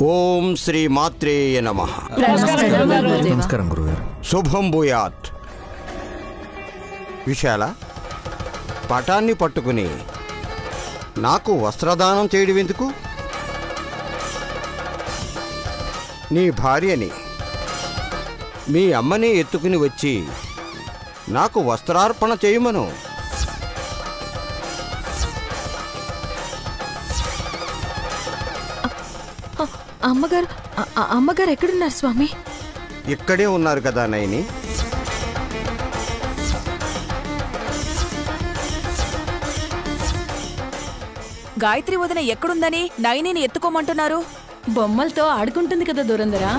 ఓం శ్రీ మాత్రేయ నమః. నమస్కారం గురుగారు. శుభం భూయాత్. విశాల, పటాన్ని పట్టుకుని నాకు వస్త్రదానం చేయడం ఎందుకు? నీ భార్యని, మీ అమ్మని ఎత్తుకుని వచ్చి నాకు వస్త్రార్పణ చేయమను. అమ్మగారు ఎక్కడున్నారు స్వామి? ఇక్కడే ఉన్నారు కదా నయని. గాయత్రి వదిన ఎక్కడుందని నయనిని ఎత్తుకోమంటున్నారు? బొమ్మలతో ఆడుకుంటుంది కదా దూరందరా.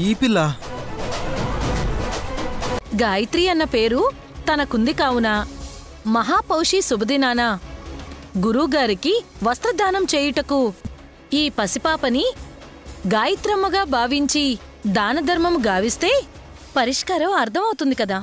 ఈ పిల్ల గాయత్రి అన్న పేరు తనకుంది కావున మహాపౌషి శుభదినాన గురువుగారికి వస్త్రదానం చేయుటకు ఈ పసిపాపని గాయత్రమ్మగా భావించి దానధర్మము గావిస్తే పరిష్కారం అర్థమవుతుంది కదా.